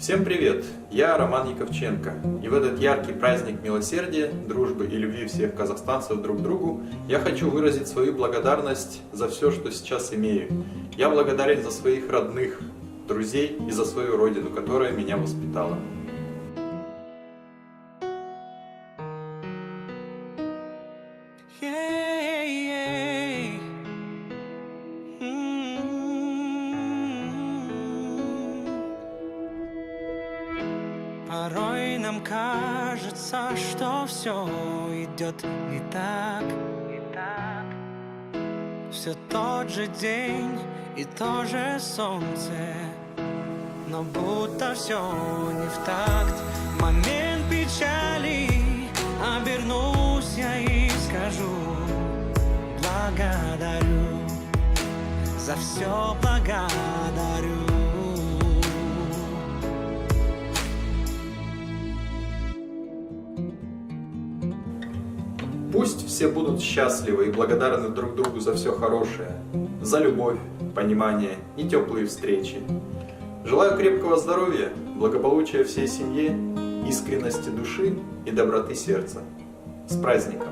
Всем привет! Я Роман Яковченко, и в этот яркий праздник милосердия, дружбы и любви всех казахстанцев друг к другу я хочу выразить свою благодарность за все, что сейчас имею. Я благодарен за своих родных, друзей и за свою родину, которая меня воспитала. Порой нам кажется, что все идет не так. Все тот же день и то же солнце, но будто все не в такт. Момент печали, обернусь я и скажу: благодарю, за все благодарю. Пусть все будут счастливы и благодарны друг другу за все хорошее, за любовь, понимание и теплые встречи. Желаю крепкого здоровья, благополучия всей семье, искренности души и доброты сердца. С праздником!